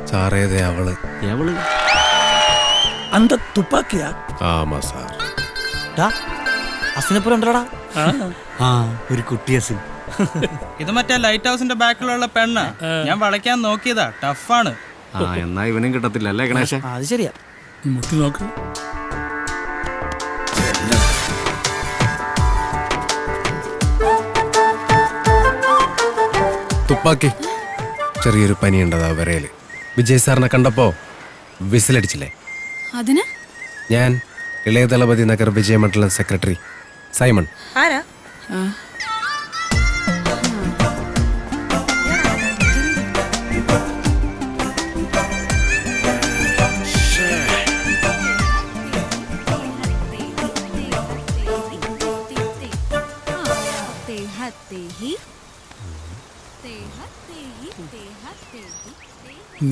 സാറേതേ അവള് அந்த துப்பாக்கியா? ആമാ സാർ. അസിനപ്പുറം ഉണ്ടോടാ? ഒരു കുട്ടി അസിൻ. ഇത് മറ്റേ ലൈറ്റ് ഹൗസിന്റെ ബാക്കിലുള്ള പെണ്ണ്. ഞാൻ വളയ്ക്കാൻ നോക്കിയതാ, ടഫാണ്. എന്നാ ഇവനും കിട്ടത്തില്ല അല്ലേ ഗണേശ? അത് ശരിയാ. മുട്ടി നോക്ക്. തുപ്പാക്കി. ചെറിയൊരു പനിയുണ്ടതാ വിരയില്. വിജയ് സാറിനെ കണ്ടപ്പോ വിസിലടിച്ചില്ലേ? അതിന് ഞാൻ ഇളയ ദളപതി നഗർ വിജയമണ്ഡലം സെക്രട്ടറി സൈമൺ. ആരാ?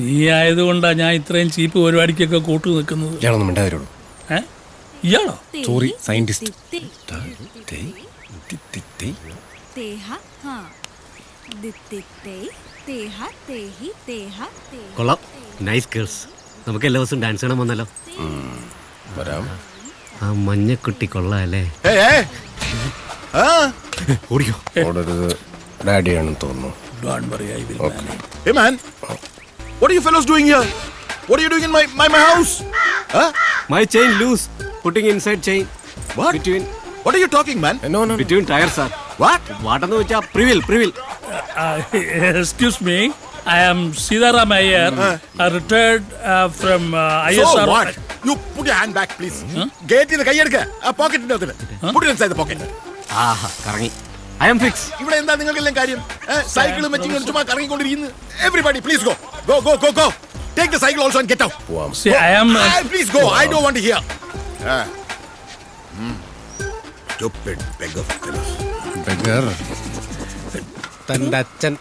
നീ ആയതുകൊണ്ടാ ഞാൻ ഇത്രയും ചീപ്പ് പരിപാടിക്കൊക്കെ കൂട്ടു നിൽക്കുന്നത്. ഇയാളൊന്നും മിണ്ടാതിരുള്ളൂ. ഇയാളോ? Sorry, scientist. കൊള്ളാം, നൈസ് ഗേൾസ്. നമുക്ക് എല്ലാ ദിവസവും ഡാൻസ് കാണാൻ വന്നല്ലോ. വരാം. ആ മഞ്ഞക്കുട്ടി കൊള്ളാല്ലേ? ഓടിയോ? ഓടരുത്, ഡാഡിയാണെന്ന് തോന്നുന്നു. Hey man, what are you fellows doing here? What are you doing in my house? Huh? My chain loose. Putting inside chain. What? What are you talking, man? No. Between tires, sir. What? വാട്ടെന്ന് വെച്ചാ പ്രിവിൽ. Excuse me, I am Sidaram Iyer, retired from ISR. So what? You put your hand back, please. Gate in the kayedukka. A pocket indadile. Put it inside the pocket. ആഹാ, കറങ്ങി. I am fixed. ഇവിടെ എന്താ നിങ്ങൾക്കെല്ലാം കാര്യം? Cycle വെച്ചിങ്ങനെ ചുമ്മാ കറങ്ങിക്കൊണ്ടിരിക്കുന്നു. Everybody, please go. Go. Take the cycle also and get out. See, I am. Please go. I don't want to hear. Stupid beggar fellows. Beggar. തന്റെ അച്ഛൻ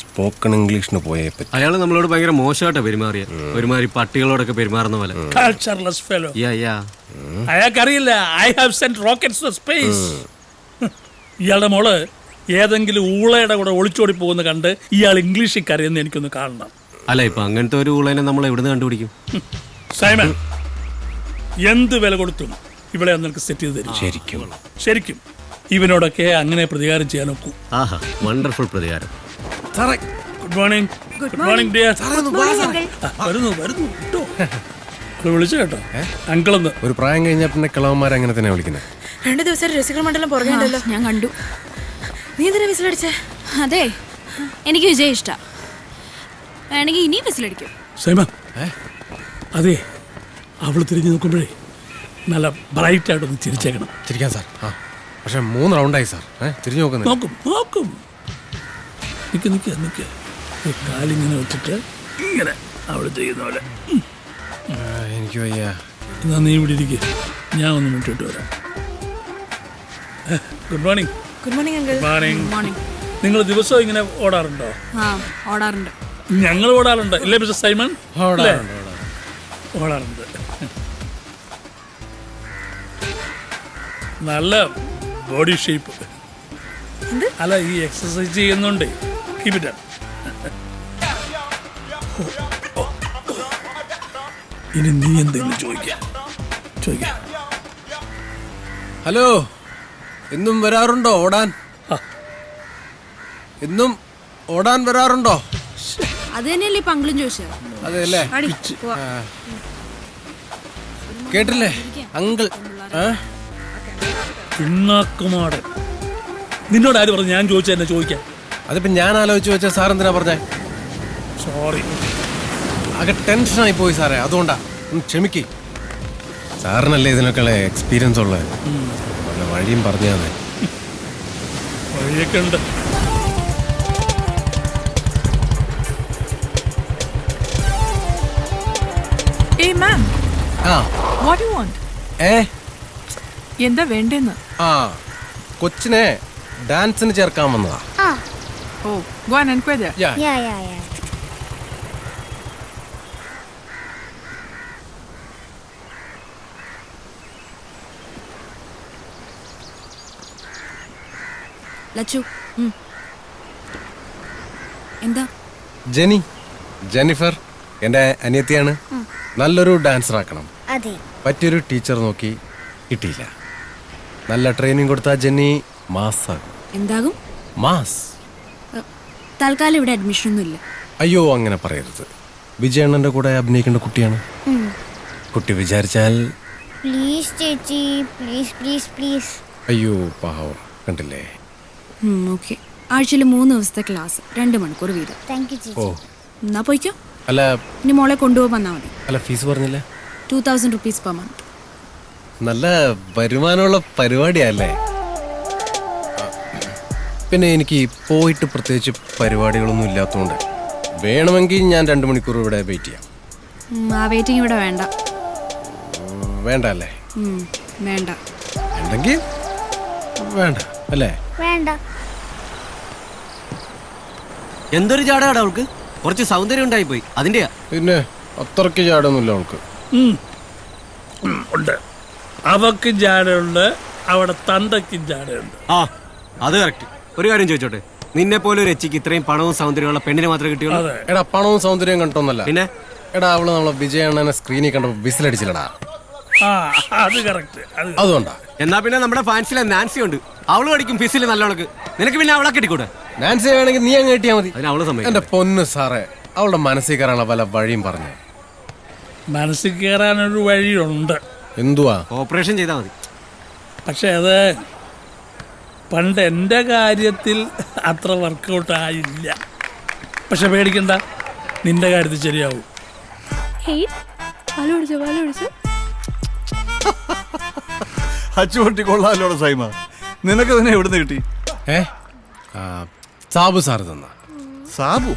spoken ഇംഗ്ലീഷിന് പോയേ പറ്റി. അയാള് നമ്മളോട് ഭയങ്കര മോശമായിട്ടാ പെരുമാറിയ. ഒരുമാതിരി പട്ടികളോടൊക്കെ പെരുമാറുന്ന പോലെ. Cultureless fellow. Yeah. അയാൾക്കറിയില്ല, I have sent rockets to space. ഇയാളുടെ മോള് ഏതെങ്കിലും ഊളയുടെ കൂടെ ഒളിച്ചോടി പോകുന്ന കണ്ട് ഇയാൾ ഇംഗ്ലീഷിൽ കരയെന്ന് എനിക്കൊന്ന് കാണണം. അല്ല, ഇപ്പൊ അങ്ങനത്തെ ഒരു ഊളനെ നമ്മൾ എവിടുന്ന് കണ്ടുപിടിക്കും? സൈമൺ, എന്ത് വില കൊടുത്തും ഇവിടെ നിനക്ക് സെറ്റ് ചെയ്ത് തരും. ശരിക്കും ഇവനോടൊക്കെ അങ്ങനെ പ്രതികാരം ചെയ്യാൻ നോക്കൂ. ആഹാ, വണ്ടർഫുൾ പ്രതികാരം. Good morning dear. വരുന്നു കേട്ടോ. വിളിച്ചു കേട്ടോ അങ്കിളെന്ന്. ഒരു പ്രായം കഴിഞ്ഞാൽ പിന്നെ കിളവന്മാരെ അങ്ങനെ തന്നെ വിളിക്കുന്നത്. 2 ദിവസം രസികർ മണ്ഡലം പുറകെയുണ്ടല്ലോ. ഞാൻ കണ്ടു. നീ എന്തിനാ വിസിലടിച്ചേ? അതെ, എനിക്ക് വിജയ് ഇഷ്ടാ. വേണമെങ്കിൽ ഇനിയും വിസിലടിക്കും. സൈമൺ, അതെ, അവള് തിരിഞ്ഞു നോക്കുമ്പോഴേ നല്ല ബ്രൈറ്റ് ആയിട്ടൊന്ന് ചിരിച്ചേക്കണം. ചിരിക്കാൻ സാർ. പക്ഷെ 3 റൗണ്ടായി സാർ. തിരിഞ്ഞു നോക്കുന്നു. നോക്കും. നിക്ക്. കാലിങ്ങനെ വെച്ചിട്ട് ഇങ്ങനെ അവള് ചെയ്യുന്ന പോലെ. എനിക്ക് വയ്യ. എന്നാ നീ ഇവിടെ ഇരിക്കുക, ഞാൻ ഒന്ന് മുട്ടിട്ട് വരാം. Good morning. Good morning uncle. Morning. നിങ്ങൾ ദിവസവും ഇങ്ങനെ ഓടാറുണ്ടോ? ഓടാറുണ്ട്. ഞങ്ങൾ ഓടാറുണ്ട് ഇല്ലേ മിസ്റ്റർ സൈമൺ? ഓടാറുണ്ട്. നല്ല ബോഡി ഷേപ്പ്. അല്ല, ഈ എക്സസൈസ് ചെയ്യുന്നുണ്ട്. Keep it up. ഇനി നീ എന്തെങ്കിലും ചോദിക്ക. ഹലോ, എന്നും വരാറുണ്ടോ ഓടാൻ? എന്നും ഓടാൻ വരാറുണ്ടോ? അത് തന്നെയല്ലേ ഇപ്പൊ അങ്കിളും ചോദിച്ചത്. അതെല്ലേ, കേട്ടില്ലേ അങ്കിൾ? പിണ്ണാക്കുമാട്. നിന്നോട് ആര് പറഞ്ഞു ഞാൻ ചോദിച്ച എന്നെ ചോദിക്കാൻ? അതിപ്പോ ഞാൻ ആലോചിച്ച് വെച്ച സാർ എന്തിനാ പറഞ്ഞേ? സോറി, ആകെ ടെൻഷനായി പോയി സാറേ, അതുകൊണ്ടാ. ക്ഷമിക്ക്. സാറിനല്ലേ ഇതിനൊക്കെ എക്സ്പീരിയൻസ് ഉള്ളത്. നല്ല വഴിയും പറഞ്ഞു തന്നെ. വഴിയൊക്കെ ഉണ്ട്. Hey ma'am. What do you want? എന്താ വേണ്ടെന്ന്? കൊച്ചിനെ ഡാൻസിന് ചേർക്കാൻ വന്നതാ. Oh, go and inquire. Yeah. Lachu, എന്താ? ജെനി, ജെന്നിഫർ എൻ്റെ അനിയത്തിയാണ്. നല്ലൊരു ഡാൻസർ ആക്കണം. അതെ. പറ്റിയൊരു ടീച്ചർ നോക്കി കിട്ടിയില്ല. നല്ല ട്രെയിനിങ് കൊടുത്താൽ ജെന്നി മാസ് ആകും. എന്താകും? മാസ്. തൽക്കാലം ഇവിടെ അഡ്മിഷൻ ഒന്നും ഇല്ല. അയ്യോ അങ്ങനെ പറയരുത്. വിജയണ്ണൻ്റെ കൂടെ അഭിനയിക്കേണ്ട കുട്ടിയാണ്. കുട്ടി വിചാരിച്ചാൽ. പ്ലീസ് ചേച്ചി, പ്ലീസ് പ്ലീസ് പ്ലീസ്. അയ്യോ പാവം, കണ്ടില്ലേ? ഓക്കെ. ആഴ്ചയിൽ 3 ദിവസത്തെ ക്ലാസ്, 2 മണിക്കൂർ വീതം. താങ്ക് യു ഓ ചേച്ചി. എന്നാ പോയിക്കോ. അല്ല ഇനി മോളെ കൊണ്ടുപോകാൻ വന്നാൽ മതി. അല്ല ഫീസ് പറഞ്ഞില്ല? 2000 rupees per month. നല്ല വരുമാനമുള്ള പരിപാടിയല്ലേ? പിന്നെ എനിക്ക് പോയിട്ട് പ്രത്യേകിച്ച് പരിപാടികളൊന്നും ഇല്ലാത്തതുകൊണ്ട് വേണമെങ്കിൽ ഞാൻ 2 മണിക്കൂർ ഇവിടെ വെയിറ്റ് ചെയ്യാം. ആ വെയിറ്റിംഗ് ഇവിടെ വേണ്ട. വേണ്ട അല്ലേ? വേണ്ട. ഉണ്ടെങ്കിൽ വേണ്ട അല്ലേ? വേണ്ട. എന്തൊരു ചാടാടാ അവൾക്ക്. കുറച്ച് സൗന്ദര്യം ഉണ്ടായി പോയി, അതിന്റെയാ. പിന്നെ അത്രയ്ക്ക് ചാടൊന്നുമില്ല അവൾക്ക്. ഉണ്ട്. അവക്കും ജാടയുണ്ട്, അവിടെ തന്തയ്ക്കും ജാടയുണ്ട്. ആ അത് കറക്റ്റ്. ഒരു കാര്യം ചോദിച്ചോട്ടെ, നിന്നെ പോലെ ഒരു എച്ചിക്ക് ഇത്രയും പണവും സൗന്ദര്യമുള്ള പെണ്ണിനെ മാത്രമേ കിട്ടിയുള്ളൂ? എടാ പണവും സൗന്ദര്യവും കണ്ടോന്നല്ല. പിന്നെ എടാ അവള് നമ്മളെ വിജയണ്ണനെ സ്ക്രീനിൽ കണ്ടപ്പോ വിസിലടിച്ചില്ലടാ. ആ അത് കറക്റ്റ്. അതുകൊണ്ടാ. എന്നാ പിന്നെ നമ്മുടെ ഫാൻസിലെ നാൻസി ഉണ്ട്, അവള് പഠിക്കും ഫിസിൽ നല്ലവൾക്ക്. നിനക്ക് പിന്നെ അവളെ കിട്ടിക്കൂടെ? നാൻസി വേണമെങ്കിൽ നീ അങ്ങ് കിട്ടിയാ മതി. അതിന് അവള് സമയം. എന്റെ പൊന്ന് സാറേ, അവളുടെ മനസ്സിൽ കയറാനുള്ള പല വഴിയും പറഞ്ഞു. മനസ്സിൽ കയറാനൊരു വഴിയുണ്ട്. എന്തുവാ? ഓപ്പറേഷൻ ചെയ്താൽ മതി. പക്ഷെ അത് പണ്ട് എൻ്റെ കാര്യത്തിൽ അത്ര വർക്കൗട്ട് ആയില്ല. പക്ഷെ പേടിക്കണ്ട, നിന്റെ കാര്യത്തിൽ ശരിയാവും. അച്ചുപൊട്ടി കൊള്ളാലോടെ സൈമ. നിനക്ക് തന്നെ എവിടുന്ന് കിട്ടി? സാബു സാറ് തന്ന. സാബു?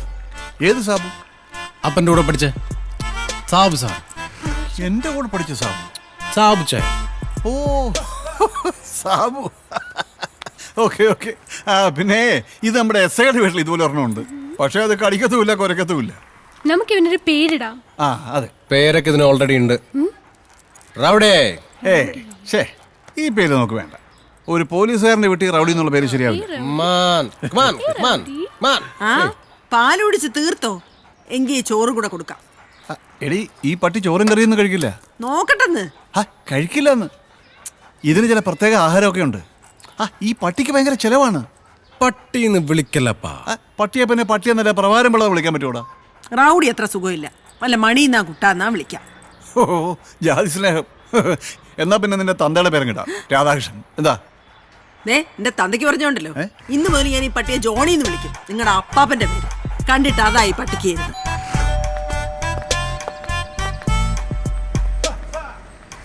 ഏത് സാബു? അപ്പൻ്റെ കൂടെ പഠിച്ച സാബു സാർ. എന്റെ കൂടെ പഠിച്ച സാബു? സാബു ചായ. ഓ സാബു. Okay okay. പിന്നെ ഇത് നമ്മുടെ എസ് ഐയുടെ വീട്ടിൽ ഇതുപോലെ ഒരെണ്ണമുണ്ട്. പക്ഷെ അത് കടിക്കത്തുമില്ല, കുരക്കത്തുമില്ല. നമുക്ക് ഇവനൊരു പേരിടാം. ആ അതെ, പേരൊക്കെ ഇതിന് ഓൾറെഡി ഉണ്ട്. റൗഡേ. ശേ, ഈ പേര് നമുക്ക് വേണ്ട. ഒരു പോലീസുകാരന്റെ വീട്ടിൽ റൗഡി എന്നുള്ള പേര് ശരിയാവില്ല. പാലുടിച്ച് തീർത്തോ? എങ്കിൽ ചോറും കൂടെ കൊടുക്കാം. എടി, ഈ പട്ടി ചോറും കറിയൊന്നും കഴിക്കില്ല. നോക്കട്ടെന്ന്. കഴിക്കില്ല എന്ന്. ഇതിന് ചില പ്രത്യേക ആഹാരമൊക്കെ ഉണ്ട്. ഈ പട്ടിക്ക് ഭയങ്കര ചെലവാണ്. പട്ടിന്ന് വിളിക്കല്ലപ്പാ. പട്ടിയെ പിന്നെ പട്ടി എന്നല്ല പ്രവാരം പിള്ളേ വിളിക്കാൻ പറ്റൂടാ. റൗഡി അത്ര സുഖമില്ല. വല്ല മണിന്നാ കുട്ടാന്നാ വിളിക്കാം. ഓ ജാതി സ്നേഹം. എന്നാ പിന്നെ നിന്റെ തന്തയുടെ പേരും കിട്ടാം, രാധാകൃഷ്ണൻ. എന്താ എന്റെ തന്തയ്ക്ക് പറഞ്ഞോണ്ടല്ലോ, ഇന്ന് മുതൽ ഞാൻ ഈ പട്ടിയെ ജോണി എന്ന് വിളിക്കും. നിങ്ങളുടെ അപ്പാപ്പന്റെ പേര് കണ്ടിട്ട് അതായി പട്ടിക്ക് ആയിരുന്നു.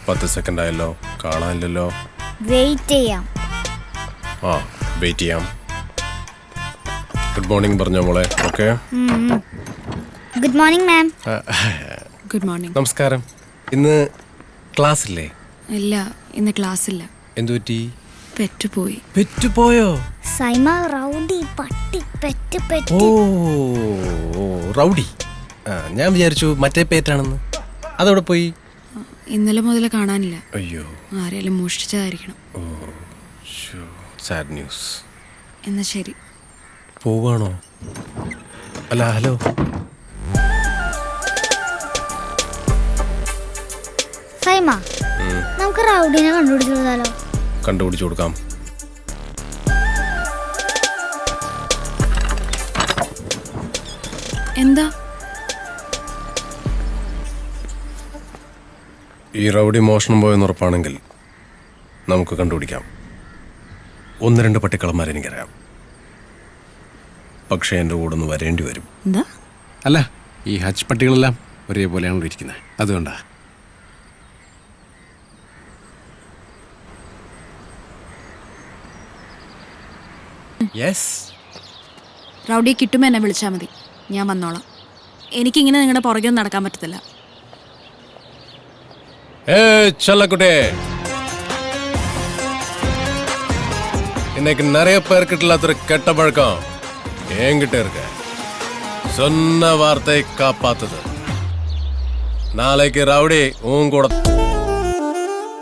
10 സെക്കൻഡ് ആയല്ലോ, കാണാനില്ലല്ലോ. വെയിറ്റ് ചെയ്യാം. ആ വെയിറ്റ് ചെയ്യാം. ഗുഡ് മോർണിംഗ് പറഞ്ഞോ മോളെ. Okay. Good morning ma'am. Good morning. നമസ്കാരം. ഇന്ന് ക്ലാസ് ഇല്ലേ? ഇല്ല, ഇന്ന് ക്ലാസ് ഇല്ല. എന്തു പറ്റി? പെറ്റുപോയി. പെറ്റുപോയോ? സൈമ റൗഡി പട്ടി പെറ്റ് പെറ്റ്. ഓ റൗഡി. ഞാൻ വിചാരിച്ചു മറ്റേ പേറ്റാണെന്ന്. അതവിടെ പോയി? ഇന്നലെ മുതൽ കാണാനില്ല. അയ്യോ, ആരെങ്കിലും മോഷ്ടിച്ചതായിരിക്കണം. ഓ സാഡ് ന്യൂസ്. എന്നാ ശരി. പോവാണോ? അല്ല ഹലോ. സൈമ, നമുക്ക് റൗഡിനെ കണ്ടുപിടിച്ചു കൊടുത്താലോ? കണ്ടുപിടിച്ചു കൊടുക്കാം. എന്താ? ഈ റൗഡി മോഷണം പോയെന്ന് ഉറപ്പാണെങ്കിൽ നമുക്ക് കണ്ടുപിടിക്കാം. 1-2 പട്ടിക്കളന്മാരെ എനിക്കറിയാം. പക്ഷേ എൻ്റെ കൂടെ ഒന്ന് വരേണ്ടി വരും. എന്താ? അല്ല, ഈ ഹച്ച് പട്ടികളെല്ലാം ഒരേപോലെയാണല്ലോ ഇരിക്കുന്നത്, അതുകൊണ്ടാ. യെസ്. റൗഡി കിട്ടുമ്പോൾ എന്നെ വിളിച്ചാൽ മതി, ഞാൻ വന്നോളാം. എനിക്കിങ്ങനെ നിങ്ങളുടെ പുറകെ ഒന്നും നടക്കാൻ പറ്റത്തില്ല. செல்லக்குட்டே, இன்னைக்கு நிறைய பேர்கிட்ட இல்லாத கெட்ட பழக்கம் என்கிட்ட இருக்கு. சொன்ன வார்த்தை காப்பாத்துது. நாளைக்கு ரவுடி உன் கூட